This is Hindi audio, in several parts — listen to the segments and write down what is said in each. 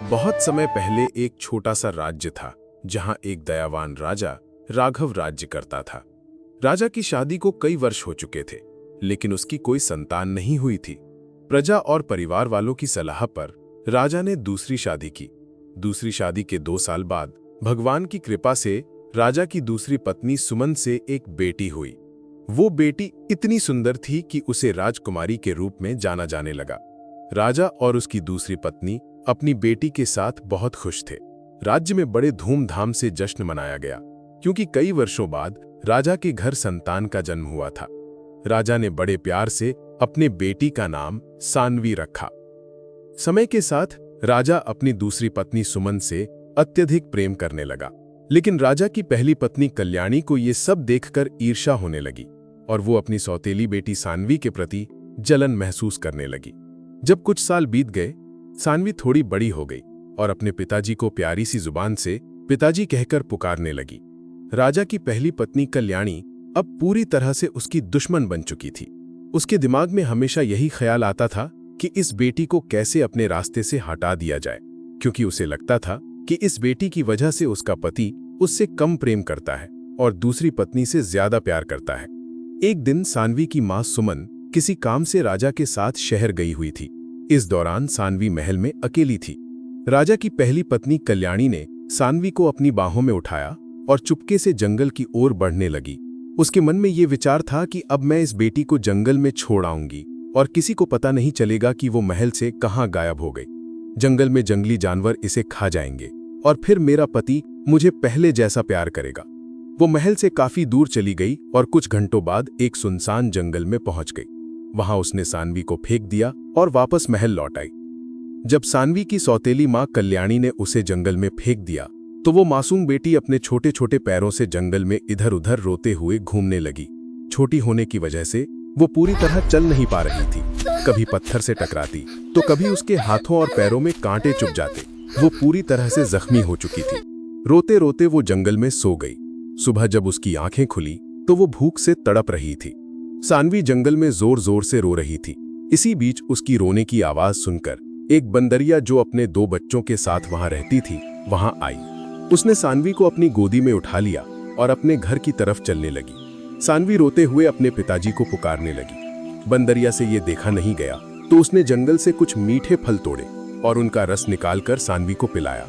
बहुत समय पहले एक छोटा सा राज्य था जहां एक दयावान राजा राघव राज्य करता था। राजा की शादी को कई वर्ष हो चुके थे, लेकिन उसकी कोई संतान नहीं हुई थी। प्रजा और परिवार वालों की सलाह पर राजा ने दूसरी शादी की। दूसरी शादी के 2 साल बाद भगवान की कृपा से राजा की दूसरी पत्नी सुमन से एक बेटी हुई। वो बेटी इतनी सुंदर थी कि उसे राजकुमारी के रूप में जाना जाने लगा। राजा और उसकी दूसरी पत्नी अपनी बेटी के साथ बहुत खुश थे। राज्य में बड़े धूमधाम से जश्न मनाया गया, क्योंकि कई वर्षों बाद राजा के घर संतान का जन्म हुआ था। राजा ने बड़े प्यार से अपने बेटी का नाम सानवी रखा। समय के साथ राजा अपनी दूसरी पत्नी सुमन से अत्यधिक प्रेम करने लगा, लेकिन राजा की पहली पत्नी कल्याणी को ये सब देखकर ईर्ष्या होने लगी और वो अपनी सौतेली बेटी सानवी के प्रति जलन महसूस करने लगी। जब कुछ साल बीत गए, सानवी थोड़ी बड़ी हो गई और अपने पिताजी को प्यारी सी जुबान से पिताजी कहकर पुकारने लगी। राजा की पहली पत्नी कल्याणी अब पूरी तरह से उसकी दुश्मन बन चुकी थी। उसके दिमाग में हमेशा यही ख्याल आता था कि इस बेटी को कैसे अपने रास्ते से हटा दिया जाए, क्योंकि उसे लगता था कि इस बेटी की वजह से उसका पति उससे कम प्रेम करता है और दूसरी पत्नी से ज्यादा प्यार करता है। एक दिन सानवी की मां सुमन किसी काम से राजा के साथ शहर गई हुई थी। इस दौरान सानवी महल में अकेली थी। राजा की पहली पत्नी कल्याणी ने सानवी को अपनी बाहों में उठाया और चुपके से जंगल की ओर बढ़ने लगी। उसके मन में ये विचार था कि अब मैं इस बेटी को जंगल में छोड़ आऊंगी और किसी को पता नहीं चलेगा कि वो महल से कहां गायब हो गई। जंगल में जंगली जानवर इसे खा जाएंगे और फिर मेरा पति मुझे पहले जैसा प्यार करेगा। वो महल से काफी दूर चली गई और कुछ घंटों बाद एक सुनसान जंगल में पहुंच गई। वहां उसने सानवी को फेंक दिया और वापस महल लौट आई। जब सानवी की सौतेली मां कल्याणी ने उसे जंगल में फेंक दिया, तो वो मासूम बेटी अपने छोटे छोटे पैरों से जंगल में इधर उधर रोते हुए घूमने लगी। छोटी होने की वजह से वो पूरी तरह चल नहीं पा रही थी। कभी पत्थर से टकराती तो कभी उसके हाथों और पैरों में कांटे चुभ जाते। वो पूरी तरह से जख्मी हो चुकी थी। रोते रोते वो जंगल में सो गई। सुबह जब उसकी आंखें खुली तो वो भूख से तड़प रही थी। सानवी जंगल में जोर जोर से रो रही थी। इसी बीच उसकी रोने की आवाज सुनकर एक बंदरिया जो अपने 2 बच्चों के साथ वहां रहती थी, वहां आई। उसने सानवी को अपनी गोदी में उठा लिया और अपने घर की तरफ चलने लगी। सानवी रोते हुए अपने पिताजी को पुकारने लगी। बंदरिया से ये देखा नहीं गया तो उसने जंगल से कुछ मीठे फल तोड़े और उनका रस निकालकर सानवी को पिलाया।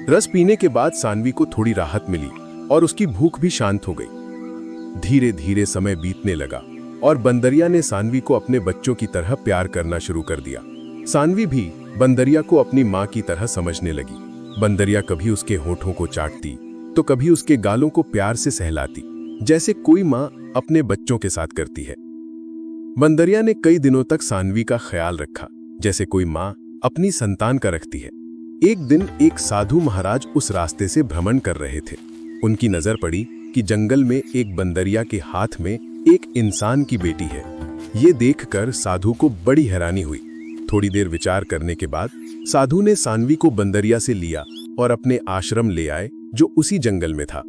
रस पीने के बाद सानवी को थोड़ी राहत मिली और उसकी भूख भी शांत हो गई। धीरे धीरे समय बीतने लगा और बंदरिया ने सानवी को अपने बच्चों की तरह प्यार करना शुरू कर दिया। सानवी भी बंदरिया को अपनी मां की तरह समझने लगी। बंदरिया कभी उसके होठों को चाटती तो कभी उसके गालों को प्यार से सहलाती, जैसे कोई मां अपने बच्चों के साथ करती है। बंदरिया ने कई दिनों तक सानवी का ख्याल रखा, जैसे कोई मां अपनी संतान का रखती है। एक दिन एक साधु महाराज उस रास्ते से भ्रमण कर रहे थे। उनकी नजर पड़ी कि जंगल में एक बंदरिया के हाथ में एक इंसान की बेटी है। ये देखकर साधु को बड़ी हैरानी हुई। थोड़ी देर विचार करने के बाद साधु ने सानवी को बंदरिया से लिया और अपने आश्रम ले आए, जो उसी जंगल में था।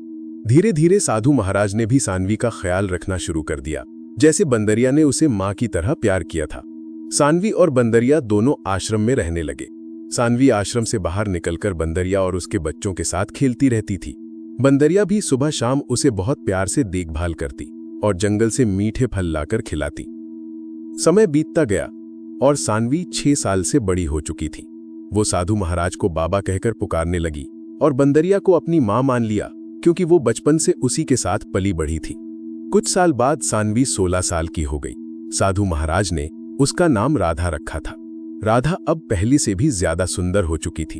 धीरे धीरे साधु महाराज ने भी सानवी का ख्याल रखना शुरू कर दिया, जैसे बंदरिया ने उसे मां की तरह प्यार किया था। सानवी और बंदरिया दोनों आश्रम में रहने लगे। सानवी आश्रम से बाहर निकलकर बंदरिया और उसके बच्चों के साथ खेलती रहती थी। बंदरिया भी सुबह शाम उसे बहुत प्यार से देखभाल करती और जंगल से मीठे फल लाकर खिलाती। समय बीतता गया और सानवी 6 साल से बड़ी हो चुकी थी। वो साधु महाराज को बाबा कहकर पुकारने लगी और बंदरिया को अपनी मां मान लिया, क्योंकि वो बचपन से उसी के साथ पली बढ़ी थी। कुछ साल बाद सानवी 16 साल की हो गई। साधु महाराज ने उसका नाम राधा रखा था। राधा अब पहले से भी ज्यादा सुंदर हो चुकी थी।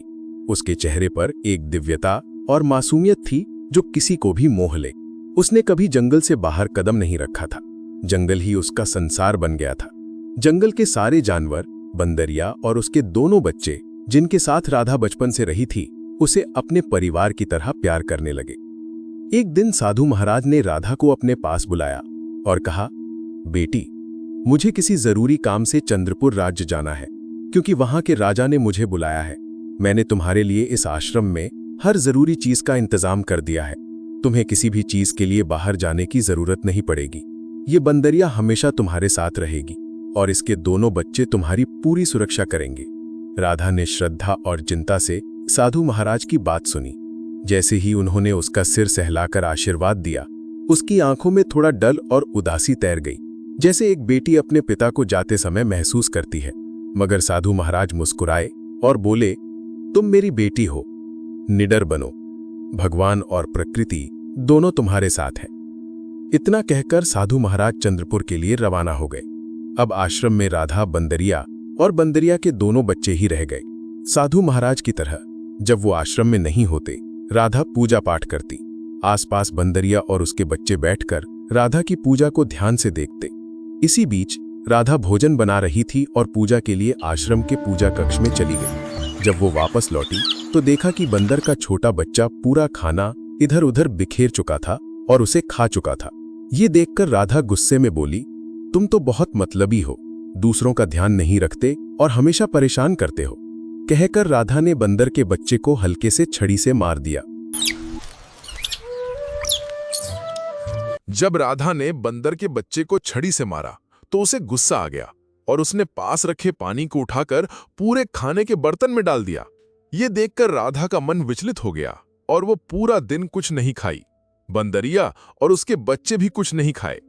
उसके चेहरे पर एक दिव्यता और मासूमियत थी जो किसी को भी मोह ले। उसने कभी जंगल से बाहर कदम नहीं रखा था। जंगल ही उसका संसार बन गया था। जंगल के सारे जानवर, बंदरिया और उसके दोनों बच्चे, जिनके साथ राधा बचपन से रही थी, उसे अपने परिवार की तरह प्यार करने लगे। एक दिन साधु महाराज ने राधा को अपने पास बुलाया और कहा, बेटी, मुझे किसी जरूरी काम से चंद्रपुर राज्य जाना है, क्योंकि वहां के राजा ने मुझे बुलाया है। मैंने तुम्हारे लिए इस आश्रम में हर जरूरी चीज का इंतजाम कर दिया है। तुम्हें किसी भी चीज के लिए बाहर जाने की जरूरत नहीं पड़ेगी। ये बंदरिया हमेशा तुम्हारे साथ रहेगी और इसके दोनों बच्चे तुम्हारी पूरी सुरक्षा करेंगे। राधा ने श्रद्धा और चिंता से साधु महाराज की बात सुनी। जैसे ही उन्होंने उसका सिर सहलाकर आशीर्वाद दिया, उसकी आंखों में थोड़ा डल और उदासी तैर गई, जैसे एक बेटी अपने पिता को जाते समय महसूस करती है। मगर साधु महाराज मुस्कुराए और बोले, तुम मेरी बेटी हो, निडर बनो, भगवान और प्रकृति दोनों तुम्हारे साथ हैं। इतना कहकर साधु महाराज चंद्रपुर के लिए रवाना हो गए। अब आश्रम में राधा, बंदरिया और बंदरिया के दोनों बच्चे ही रह गए। साधु महाराज की तरह जब वो आश्रम में नहीं होते, राधा पूजा पाठ करती। आसपास बंदरिया और उसके बच्चे बैठकर राधा की पूजा को ध्यान से देखते। इसी बीच राधा भोजन बना रही थी और पूजा के लिए आश्रम के पूजा कक्ष में चली गई। जब वो वापस लौटी तो देखा कि बंदर का छोटा बच्चा पूरा खाना इधर उधर बिखेर चुका था और उसे खा चुका था। ये देखकर राधा गुस्से में बोली, तुम तो बहुत मतलबी हो, दूसरों का ध्यान नहीं रखते और हमेशा परेशान करते हो। कहकर राधा ने बंदर के बच्चे को हल्के से छड़ी से मार दिया। जब राधा ने बंदर के बच्चे को छड़ी से मारा तो उसे गुस्सा आ गया और उसने पास रखे पानी को उठाकर पूरे खाने के बर्तन में डाल दिया। ये देखकर राधा का मन विचलित हो गया और वो पूरा दिन कुछ नहीं खाई। बंदरिया और उसके बच्चे भी कुछ नहीं खाए।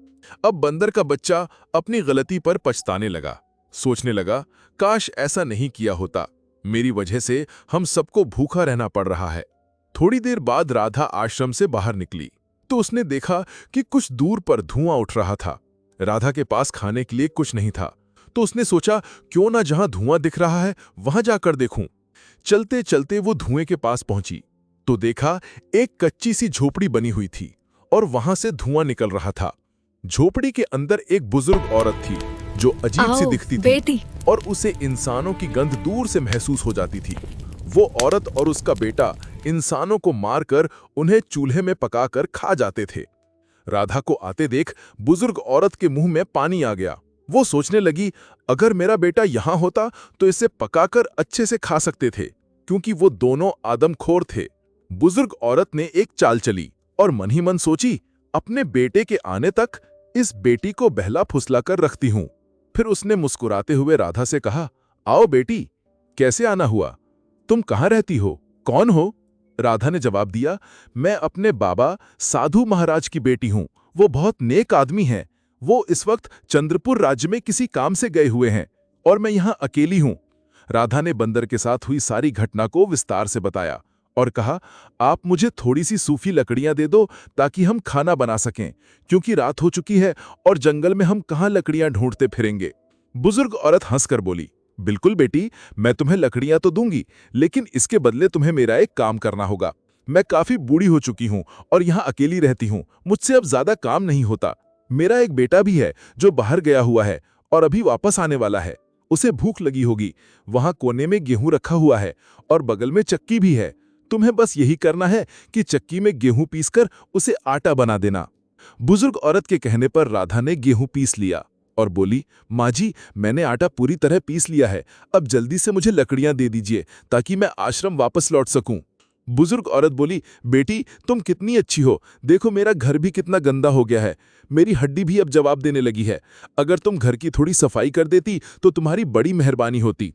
अब बंदर का बच्चा अपनी गलती पर पछताने लगा, सोचने लगा, काश ऐसा नहीं किया होता, मेरी वजह से हम सबको भूखा रहना पड़ रहा है। थोड़ी देर बाद राधा आश्रम से बाहर निकली तो उसने देखा कि कुछ दूर पर धुआं उठ रहा था। राधा के पास खाने के लिए कुछ नहीं था तो उसने सोचा, क्यों ना जहां धुआं दिख रहा है वहां जाकर देखूं। चलते चलते वो धुएं के पास पहुंची तो देखा एक कच्ची सी झोपड़ी बनी हुई थी और वहां से धुआं निकल रहा था। झोपड़ी के अंदर एक बुजुर्ग औरत थी जो अजीब सी दिखती थी और उसे इंसानों की गंध दूर से महसूस हो जाती थी। वो औरत और उसका बेटा इंसानों को मारकर उन्हें चूल्हे में पकाकर खा जाते थे। राधा को आते देख बुजुर्ग औरत के मुंह में पानी आ गया। वो सोचने लगी, अगर मेरा बेटा यहां होता तो इसे पकाकर अच्छे से खा सकते थे, क्योंकि वो दोनों आदमखोर थे। बुजुर्ग औरत ने एक चाल चली और मन ही मन सोची, अपने बेटे के आने तक इस बेटी को बहला फुसला कर रखती हूं। फिर उसने मुस्कुराते हुए राधा से कहा, आओ बेटी, कैसे आना हुआ? तुम कहाँ रहती हो? कौन हो? राधा ने जवाब दिया, मैं अपने बाबा साधु महाराज की बेटी हूं। वो बहुत नेक आदमी हैं। वो इस वक्त चंद्रपुर राज्य में किसी काम से गए हुए हैं और मैं यहाँ अकेली हूं। राधा ने बंदर के साथ हुई सारी घटना को विस्तार से बताया और कहा, आप मुझे थोड़ी सी सूखी लकड़ियां दे दो ताकि हम खाना बना सकें, क्योंकि रात हो चुकी है और जंगल में हम कहाँ लकड़ियां ढूंढते फिरेंगे। बुजुर्ग औरत हंसकर बोली, बिल्कुल बेटी, मैं तुम्हें लकड़ियां तो दूंगी, लेकिन इसके बदले तुम्हें मेरा एक काम करना होगा। मैं काफी बूढ़ी हो चुकी हूं और यहाँ अकेली रहती हूं। मुझसे अब ज्यादा काम नहीं होता। मेरा एक बेटा भी है जो बाहर गया हुआ है और अभी वापस आने वाला है। उसे भूख लगी होगी। वहां कोने में गेहूं रखा हुआ है और बगल में चक्की भी है। तुम्हें बस यही करना है कि चक्की में गेहूं पीसकर उसे आटा बना देना। बुजुर्ग औरत के कहने पर राधा ने गेहूं पीस लिया और बोली, माँ जी, मैंने आटा पूरी तरह पीस लिया है। अब जल्दी से मुझे लकड़ियां दे दीजिए ताकि मैं आश्रम वापस लौट सकूं। बुजुर्ग औरत बोली, बेटी, तुम कितनी अच्छी हो। देखो मेरा घर भी कितना गंदा हो गया है। मेरी हड्डी भी अब जवाब देने लगी है। अगर तुम घर की थोड़ी सफाई कर देती तो तुम्हारी बड़ी मेहरबानी होती।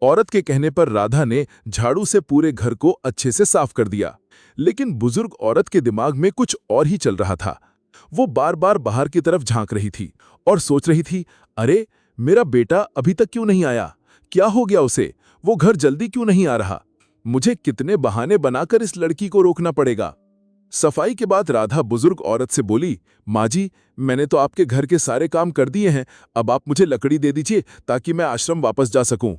औरत के कहने पर राधा ने झाड़ू से पूरे घर को अच्छे से साफ कर दिया। लेकिन बुजुर्ग औरत के दिमाग में कुछ और ही चल रहा था। वो बार बार बाहर की तरफ झांक रही थी और सोच रही थी, अरे मेरा बेटा अभी तक क्यों नहीं आया? क्या हो गया उसे? वो घर जल्दी क्यों नहीं आ रहा? मुझे कितने बहाने बनाकर इस लड़की को रोकना पड़ेगा। सफाई के बाद राधा बुजुर्ग औरत से बोली, माँ जी, मैंने तो आपके घर के सारे काम कर दिए हैं। अब आप मुझे लकड़ी दे दीजिए ताकि मैं आश्रम वापस जा सकूं।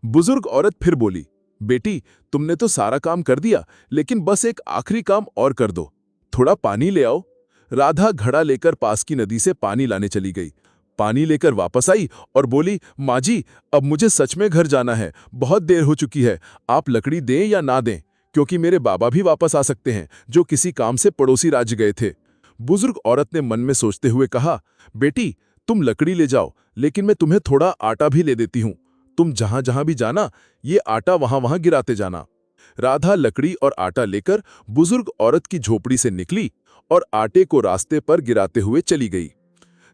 बुजुर्ग औरत फिर बोली, बेटी, तुमने तो सारा काम कर दिया, लेकिन बस एक आखिरी काम और कर दो। थोड़ा पानी ले आओ। राधा घड़ा लेकर पास की नदी से पानी लाने चली गई। पानी लेकर वापस आई और बोली, माँ जी, अब मुझे सच में घर जाना है। बहुत देर हो चुकी है। आप लकड़ी दें या ना दें, क्योंकि मेरे बाबा भी वापस आ सकते हैं, जो किसी काम से पड़ोसी राज्य गए थे। बुजुर्ग औरत ने मन में सोचते हुए कहा, बेटी, तुम लकड़ी ले जाओ, लेकिन मैं तुम्हें थोड़ा आटा भी ले देती हूँ। तुम जहां जहां भी जाना, ये आटा वहां वहां गिराते जाना। राधा लकड़ी और आटा लेकर बुजुर्ग औरत की झोपड़ी से निकली और आटे को रास्ते पर गिराते हुए चली गई।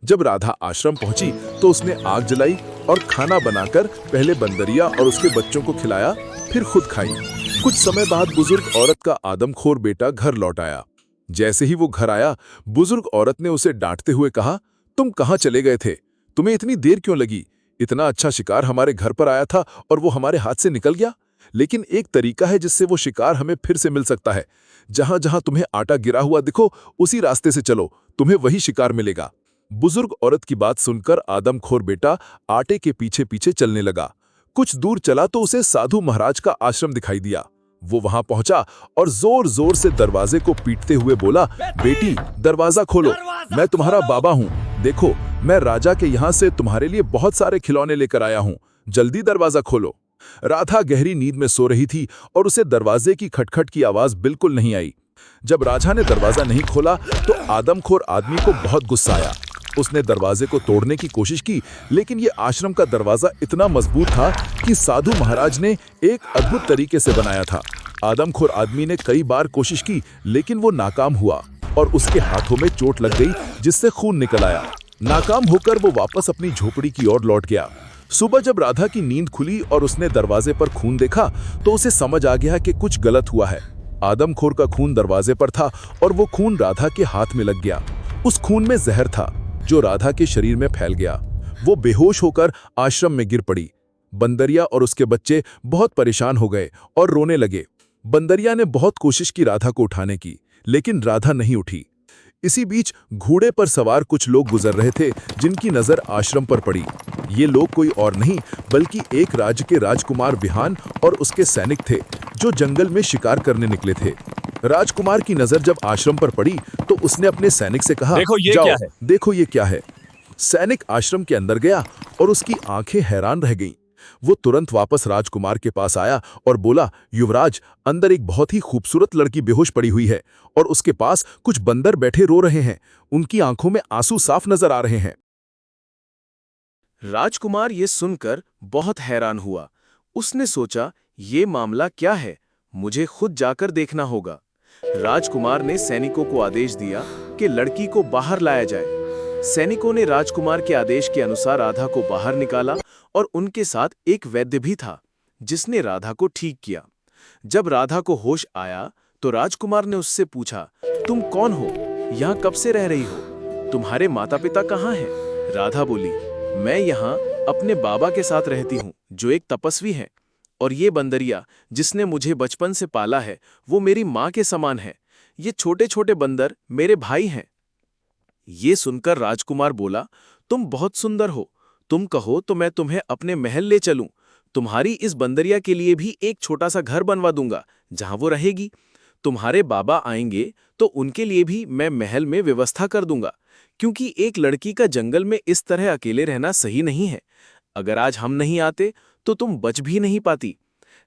जब राधा आश्रम पहुंची तो उसने आग जलाई और खाना बनाकर पहले बंदरिया और उसके बच्चों को खिलाया, फिर खुद खाई। कुछ समय बाद बुजुर्ग औरत का आदमखोर बेटा घर लौट आया। जैसे ही वो घर आया, बुजुर्ग औरत ने उसे डांटते हुए कहा, तुम कहाँ चले गए थे? तुम्हें इतनी देर क्यों लगी? इतना अच्छा शिकार हमारे घर पर आया था और वो हमारे हाथ से निकल गया। लेकिन एक तरीका है जिससे वो शिकार हमें फिर से मिल सकता है। जहां जहां तुम्हें आटा गिरा हुआ दिखो, उसी रास्ते से चलो, तुम्हें वही शिकार मिलेगा। बुजुर्ग औरत की बात सुनकर आदमखोर बेटा आटे के पीछे पीछे चलने लगा। कुछ दूर चला तो उसे साधु महाराज का आश्रम दिखाई दिया। वो वहां पहुंचा और जोर जोर से दरवाजे को पीटते हुए बोला, बेटी दरवाजा खोलो, मैं तुम्हारा बाबा हूं। देखो, मैं राजा के यहाँ से तुम्हारे लिए बहुत सारे खिलौने लेकर आया हूं, जल्दी दरवाजा खोलो। राधा गहरी नींद में सो रही थी और उसे दरवाजे की खटखट की आवाज बिल्कुल नहीं आई। जब राजा ने दरवाजा नहीं खोला तो आदमखोर आदमी को बहुत गुस्सा आया। उसने दरवाजे को तोड़ने की कोशिश की, लेकिन ये आश्रम का दरवाजा इतना मजबूत था कि साधु महाराज ने एक अद्भुत तरीके से बनाया था। आदमखोर आदमी ने कई बार कोशिश की, लेकिन वो नाकाम हुआ और उसके हाथों में चोट लग गई, जिससे खून निकल आया। नाकाम होकर वो वापस अपनी झोपड़ी की ओर लौट गया। सुबह जब राधा की नींद खुली और उसने दरवाजे पर खून देखा तो उसे समझ आ गया कि कुछ गलत हुआ है। आदमखोर का खून दरवाजे पर था और वो खून राधा के हाथ में लग गया। उस खून में जहर था जो राधा के शरीर में फैल गया। वो बेहोश होकर आश्रम में गिर पड़ी। बंदरिया और उसके बच्चे बहुत परेशान हो गए और रोने लगे। बंदरिया ने बहुत कोशिश की राधा को उठाने की, लेकिन राधा नहीं उठी। इसी बीच घोड़े पर सवार कुछ लोग गुजर रहे थे, जिनकी नजर आश्रम पर पड़ी। ये लोग कोई और नहीं बल्कि एक राज्य के राजकुमार विहान और उसके सैनिक थे, जो जंगल में शिकार करने निकले थे। राजकुमार की नजर जब आश्रम पर पड़ी तो उसने अपने सैनिक से कहा, देखो ये जाओ, क्या है? देखो ये क्या है। सैनिक आश्रम के अंदर गया और उसकी आंखें हैरान रह गईं। वो तुरंत वापस राजकुमार के पास आया और बोला, युवराज, अंदर एक बहुत ही खूबसूरत लड़की बेहोश पड़ी हुई है और उसके पास कुछ बंदर बैठे रो रहे हैं। उनकी आंखों में आंसू साफ नजर आ रहे हैं। राजकुमार ये सुनकर बहुत हैरान हुआ। उसने सोचा, ये मामला क्या है? मुझे खुद जाकर देखना होगा। राजकुमार ने सैनिकों को आदेश दिया कि लड़की को बाहर लाया जाए। सैनिकों ने राजकुमार के आदेश के अनुसार राधा को बाहर निकाला और उनके साथ एक वैद्य भी था, जिसने राधा को ठीक किया। जब राधा को होश आया तो राजकुमार ने उससे पूछा, तुम कौन हो? यहाँ कब से रह रही हो? तुम्हारे माता पिता कहाँ हैं? राधा बोली, मैं यहाँ अपने बाबा के साथ रहती हूँ, जो एक तपस्वी हैं, और ये बंदरिया जिसने मुझे बचपन से पाला है, वो मेरी माँ के समान है। ये छोटे छोटे बंदर मेरे भाई हैं। ये सुनकर राजकुमार बोला, तुम बहुत सुंदर हो। तुम कहो तो मैं तुम्हें अपने महल ले चलूं। तुम्हारी इस बंदरिया के लिए भी एक छोटा सा घर बनवा दूंगा, जहां वो रहेगी। तुम्हारे बाबा आएंगे तो उनके लिए भी मैं महल में व्यवस्था कर दूंगा, क्योंकि एक लड़की का जंगल में इस तरह अकेले रहना सही नहीं है। अगर आज हम नहीं आते तो तुम बच भी नहीं पाती।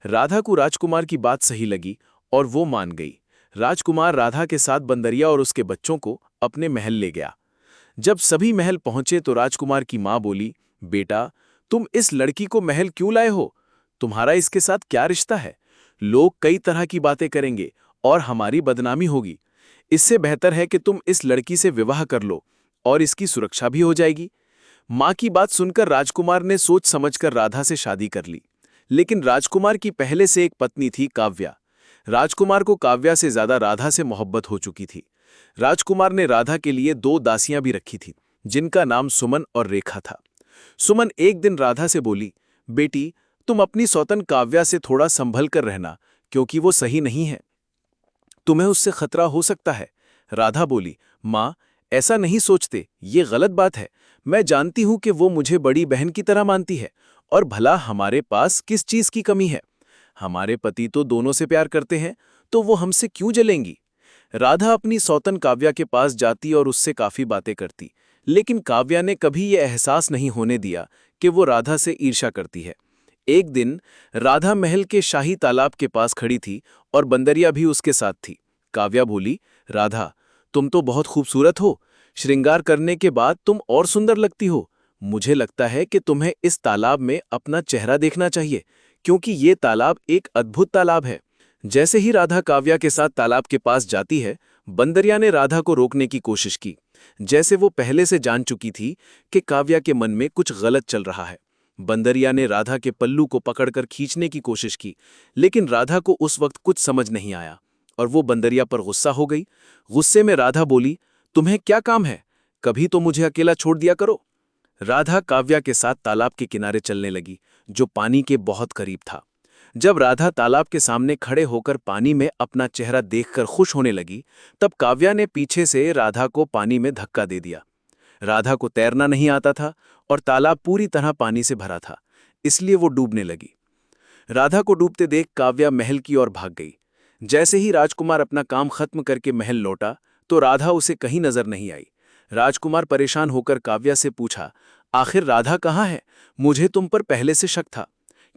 राधा को राजकुमार की बात सही लगी और वो मान गई। राजकुमार राधा के साथ बंदरिया और उसके बच्चों को अपने महल ले गया। जब सभी महल पहुंचे तो राजकुमार की मां बोली, बेटा, तुम इस लड़की को महल क्यों लाए हो? तुम्हारा इसके साथ क्या रिश्ता है? लोग कई तरह की बातें करेंगे और हमारी बदनामी होगी। इससे बेहतर है कि तुम इस लड़की से विवाह कर लो और इसकी सुरक्षा भी हो जाएगी। मां की बात सुनकर राजकुमार ने सोच समझकर राधा से शादी कर ली। लेकिन राजकुमार की पहले से एक पत्नी थी, काव्या। राजकुमार को काव्या से ज्यादा राधा से मोहब्बत हो चुकी थी। राजकुमार ने राधा के लिए 2 दासियां भी रखी थी, जिनका नाम सुमन और रेखा था। सुमन एक दिन राधा से बोली, बेटी, तुम अपनी सौतन काव्या से थोड़ा संभल कर रहना, क्योंकि वो सही नहीं है। तुम्हें उससे खतरा हो सकता है। राधा बोली, माँ, ऐसा नहीं सोचते, ये गलत बात है। मैं जानती हूं कि वो मुझे बड़ी बहन की तरह मानती है, और भला हमारे पास किस चीज की कमी है? हमारे पति तो दोनों से प्यार करते हैं, तो वो हमसे क्यों जलेंगी? राधा अपनी सौतन काव्या के पास जाती और उससे काफी बातें करती, लेकिन काव्या ने कभी ये एहसास नहीं होने दिया कि वो राधा से ईर्ष्या करती है। एक दिन राधा महल के शाही तालाब के पास खड़ी थी और बंदरिया भी उसके साथ थी। काव्या बोली, राधा, तुम तो बहुत खूबसूरत हो। श्रृंगार करने के बाद तुम और सुंदर लगती हो। मुझे लगता है कि तुम्हें इस तालाब में अपना चेहरा देखना चाहिए, क्योंकि ये तालाब एक अद्भुत तालाब है। जैसे ही राधा काव्या के साथ तालाब के पास जाती है, बंदरिया ने राधा को रोकने की कोशिश की, जैसे वो पहले से जान चुकी थी कि काव्या के मन में कुछ गलत चल रहा है। बंदरिया ने राधा के पल्लू को पकड़कर खींचने की कोशिश की, लेकिन राधा को उस वक्त कुछ समझ नहीं आया और वो बंदरिया पर गुस्सा हो गई। गुस्से में राधा बोली, तुम्हें क्या काम है? कभी तो मुझे अकेला छोड़ दिया करो। राधा काव्या के साथ तालाब के किनारे चलने लगी, जो पानी के बहुत करीब था। जब राधा तालाब के सामने खड़े होकर पानी में अपना चेहरा देखकर खुश होने लगी, तब काव्या ने पीछे से राधा को पानी में धक्का दे दिया। राधा को तैरना नहीं आता था और तालाब पूरी तरह पानी से भरा था, इसलिए वो डूबने लगी। राधा को डूबते देख काव्या महल की ओर भाग गई। जैसे ही राजकुमार अपना काम खत्म करके महल लौटा, तो राधा उसे कहीं नजर नहीं आई। राजकुमार परेशान होकर काव्या से पूछा, आखिर राधा कहाँ है? मुझे तुम पर पहले से शक था,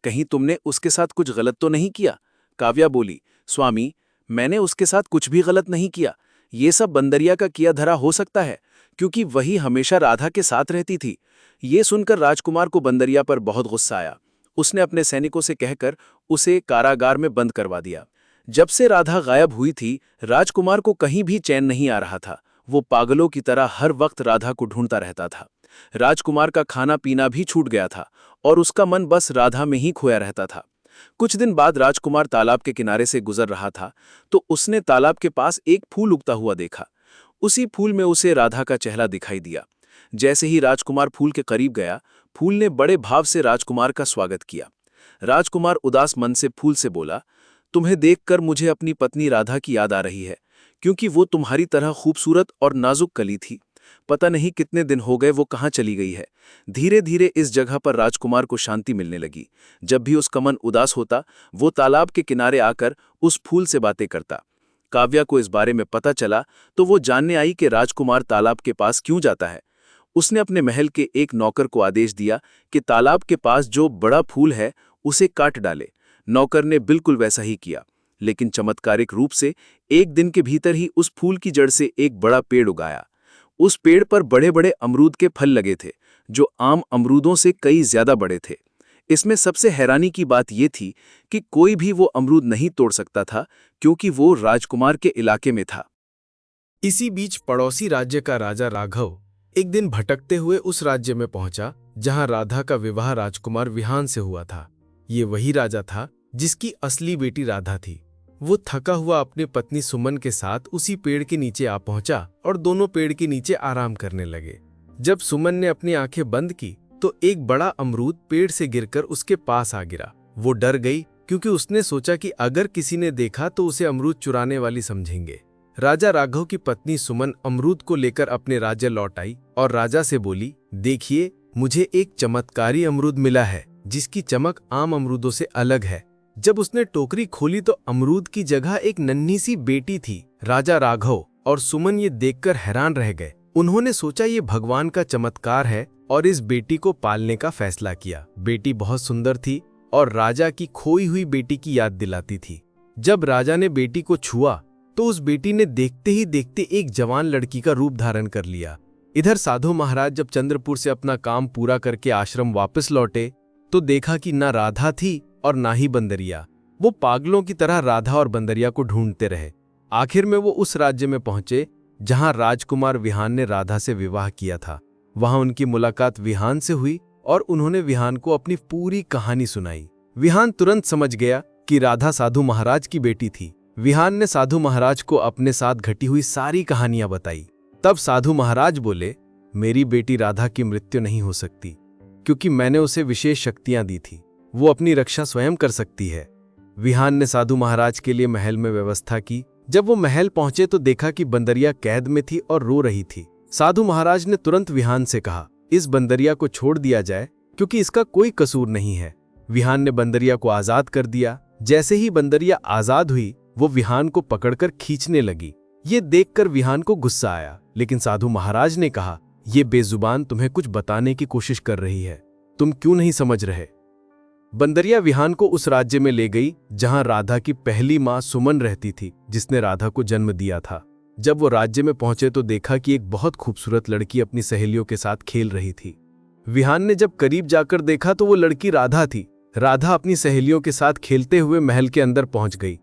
कहीं तुमने उसके साथ कुछ गलत तो नहीं किया? काव्या बोली, स्वामी, मैंने उसके साथ कुछ भी गलत नहीं किया। ये सब बंदरिया का किया धरा हो सकता है, क्योंकि वही हमेशा राधा के साथ रहती थी। ये सुनकर राजकुमार को बंदरिया पर बहुत गुस्सा आया। उसने अपने सैनिकों से कहकर उसे कारागार में बंद करवा दिया। जब से राधा गायब हुई थी, राजकुमार को कहीं भी चैन नहीं आ रहा था। वो पागलों की तरह हर वक्त राधा को ढूंढता रहता था। राजकुमार का खाना पीना भी छूट गया था और उसका मन बस राधा में ही खोया रहता था। कुछ दिन बाद राजकुमार तालाब के किनारे से गुजर रहा था, तो उसने तालाब के पास एक फूल उगता हुआ देखा। उसी फूल में उसे राधा का चेहरा दिखाई दिया। जैसे ही राजकुमार फूल के करीब गया, फूल ने बड़े भाव से राजकुमार का स्वागत किया। राजकुमार उदास मन से फूल से बोला, तुम्हें देखकर मुझे अपनी पत्नी राधा की याद आ रही है, क्योंकि वो तुम्हारी तरह खूबसूरत और नाजुक कली थी। पता नहीं कितने दिन हो गए वो कहाँ चली गई है। धीरे धीरे इस जगह पर राजकुमार को शांति मिलने लगी। जब भी उसका मन उदास होता, वो तालाब के किनारे आकर उस फूल से बातें करता। काव्या को इस बारे में पता चला तो वो जानने आई कि राजकुमार तालाब के पास क्यों जाता है। उसने अपने महल के एक नौकर को आदेश दिया कि तालाब के पास जो बड़ा फूल है उसे काट डाले। नौकर ने बिल्कुल वैसा ही किया, लेकिन चमत्कारिक रूप से एक दिन के भीतर ही उस फूल की जड़ से एक बड़ा पेड़ उगाया। उस पेड़ पर बड़े बड़े अमरूद के फल लगे थे, जो आम अमरूदों से कई ज्यादा बड़े थे। इसमें सबसे हैरानी की बात यह थी कि कोई भी वो अमरूद नहीं तोड़ सकता था, क्योंकि वो राजकुमार के इलाके में था। इसी बीच पड़ोसी राज्य का राजा राघव एक दिन भटकते हुए उस राज्य में पहुंचा जहां राधा का विवाह राजकुमार विहान से हुआ था। ये वही राजा था जिसकी असली बेटी राधा थी। वो थका हुआ अपनी पत्नी सुमन के साथ उसी पेड़ के नीचे आ पहुंचा और दोनों पेड़ के नीचे आराम करने लगे। जब सुमन ने अपनी आंखें बंद की तो एक बड़ा अमरूद पेड़ से गिरकर उसके पास आ गिरा। वो डर गई, क्योंकि उसने सोचा कि अगर किसी ने देखा तो उसे अमरूद चुराने वाली समझेंगे। राजा राघव की पत्नी सुमन अमरूद को लेकर अपने राज्य लौट आई और राजा से बोली, देखिए, मुझे एक चमत्कारी अमरूद मिला है जिसकी चमक आम अमरूदों से अलग है। जब उसने टोकरी खोली तो अमरूद की जगह एक नन्ही सी बेटी थी। राजा राघव और सुमन ये देखकर हैरान रह गए। उन्होंने सोचा ये भगवान का चमत्कार है और इस बेटी को पालने का फैसला किया। बेटी बहुत सुंदर थी और राजा की खोई हुई बेटी की याद दिलाती थी। जब राजा ने बेटी को छुआ तो उस बेटी ने देखते ही देखते एक जवान लड़की का रूप धारण कर लिया। इधर साधु महाराज जब चंद्रपुर से अपना काम पूरा करके आश्रम वापस लौटे तो देखा कि ना राधा थी और ना ही बंदरिया। वो पागलों की तरह राधा और बंदरिया को ढूंढते रहे। आखिर में वो उस राज्य में पहुंचे जहां राजकुमार विहान ने राधा से विवाह किया था। वहां उनकी मुलाकात विहान से हुई और उन्होंने विहान को अपनी पूरी कहानी सुनाई। विहान तुरंत समझ गया कि राधा साधु महाराज की बेटी थी। विहान ने साधु महाराज को अपने साथ घटी हुई सारी कहानियां बताई। तब साधु महाराज बोले, मेरी बेटी राधा की मृत्यु नहीं हो सकती, क्योंकि मैंने उसे विशेष शक्तियां दी थी। वो अपनी रक्षा स्वयं कर सकती है। विहान ने साधु महाराज के लिए महल में व्यवस्था की। जब वो महल पहुंचे तो देखा कि बंदरिया कैद में थी और रो रही थी। साधु महाराज ने तुरंत विहान से कहा, इस बंदरिया को छोड़ दिया जाए, क्योंकि इसका कोई कसूर नहीं है। विहान ने बंदरिया को आजाद कर दिया। जैसे ही बंदरिया आजाद हुई, वो विहान को पकड़कर खींचने लगी। ये देखकर विहान को गुस्सा आया, लेकिन साधु महाराज ने कहा, ये बेजुबान तुम्हें कुछ बताने की कोशिश कर रही है, तुम क्यों नहीं समझ रहे? बंदरिया विहान को उस राज्य में ले गई जहां राधा की पहली मां सुमन रहती थी, जिसने राधा को जन्म दिया था। जब वो राज्य में पहुंचे तो देखा कि एक बहुत खूबसूरत लड़की अपनी सहेलियों के साथ खेल रही थी। विहान ने जब करीब जाकर देखा तो वो लड़की राधा थी। राधा अपनी सहेलियों के साथ खेलते हुए महल के अंदर पहुंच गई।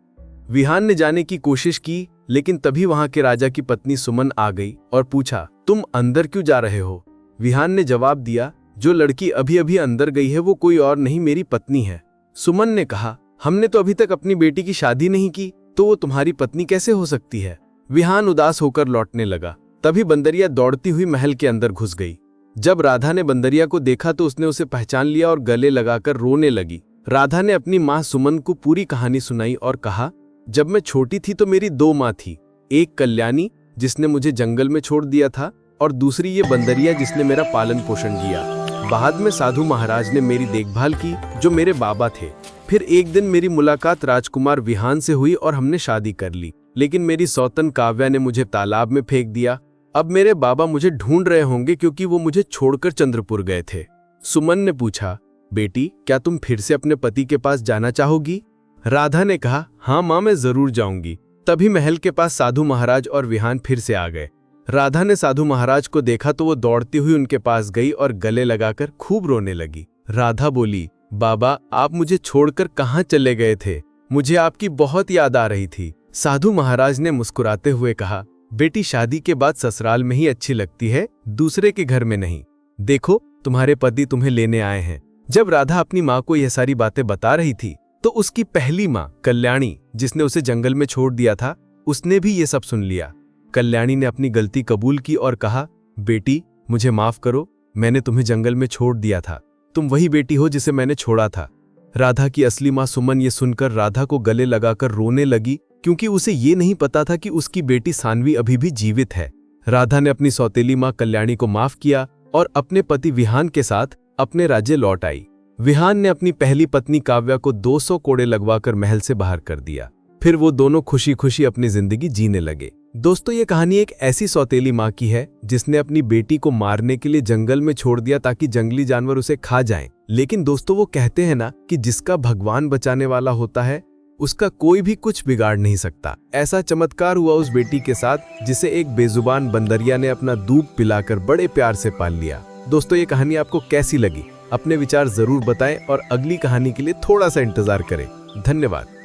विहान ने जाने की कोशिश की, लेकिन तभी वहां के राजा की पत्नी सुमन आ गई और पूछा, तुम अंदर क्यों जा रहे हो? विहान ने जवाब दिया, जो लड़की अभी अभी अंदर गई है वो कोई और नहीं, मेरी पत्नी है। सुमन ने कहा, हमने तो अभी तक अपनी बेटी की शादी नहीं की, तो वो तुम्हारी पत्नी कैसे हो सकती है? विहान उदास होकर लौटने लगा। तभी बंदरिया दौड़ती हुई महल के अंदर घुस गई। जब राधा ने बंदरिया को देखा तो उसने उसे पहचान लिया और गले लगाकर रोने लगी। राधा ने अपनी माँ सुमन को पूरी कहानी सुनाई और कहा, जब मैं छोटी थी तो मेरी 2 माँ थी, एक कल्याणी जिसने मुझे जंगल में छोड़ दिया था और दूसरी ये बंदरिया जिसने मेरा पालन पोषण किया। बाद में साधु महाराज ने मेरी देखभाल की, जो मेरे बाबा थे। फिर एक दिन मेरी मुलाकात राजकुमार विहान से हुई और हमने शादी कर ली, लेकिन मेरी सौतन काव्या ने मुझे तालाब में फेंक दिया। अब मेरे बाबा मुझे ढूंढ रहे होंगे क्योंकि वो मुझे छोड़कर चंद्रपुर गए थे। सुमन ने पूछा, बेटी क्या तुम फिर से अपने पति के पास जाना चाहोगी? राधा ने कहा, हाँ माँ, मैं जरूर जाऊंगी। तभी महल के पास साधु महाराज और विहान फिर से आ गए। राधा ने साधु महाराज को देखा तो वो दौड़ती हुई उनके पास गई और गले लगाकर खूब रोने लगी। राधा बोली, बाबा आप मुझे छोड़कर कहाँ चले गए थे? मुझे आपकी बहुत याद आ रही थी। साधु महाराज ने मुस्कुराते हुए कहा, बेटी शादी के बाद ससुराल में ही अच्छी लगती है, दूसरे के घर में नहीं। देखो तुम्हारे पति तुम्हें लेने आए हैं। जब राधा अपनी माँ को यह सारी बातें बता रही थी तो उसकी पहली माँ कल्याणी, जिसने उसे जंगल में छोड़ दिया था, उसने भी ये सब सुन लिया। कल्याणी ने अपनी गलती कबूल की और कहा, बेटी मुझे माफ करो, मैंने तुम्हें जंगल में छोड़ दिया था। तुम वही बेटी हो जिसे मैंने छोड़ा था। राधा की असली माँ सुमन ये सुनकर राधा को गले लगाकर रोने लगी, क्योंकि उसे ये नहीं पता था कि उसकी बेटी सान्वी अभी भी जीवित है। राधा ने अपनी सौतेली माँ कल्याणी को माफ किया और अपने पति विहान के साथ अपने राज्य लौट आई। विहान ने अपनी पहली पत्नी काव्या को 200 कोड़े लगवाकर महल से बाहर कर दिया। फिर वो दोनों खुशी खुशी अपनी जिंदगी जीने लगे। दोस्तों ये कहानी एक ऐसी सौतेली माँ की है जिसने अपनी बेटी को मारने के लिए जंगल में छोड़ दिया ताकि जंगली जानवर उसे खा जाएं। लेकिन दोस्तों वो कहते हैं ना कि जिसका भगवान बचाने वाला होता है उसका कोई भी कुछ बिगाड़ नहीं सकता। ऐसा चमत्कार हुआ उस बेटी के साथ जिसे एक बेजुबान बंदरिया ने अपना दूध पिलाकर बड़े प्यार से पाल लिया। दोस्तों ये कहानी आपको कैसी लगी? अपने विचार जरूर बताएं और अगली कहानी के लिए थोड़ा सा इंतजार करें। धन्यवाद।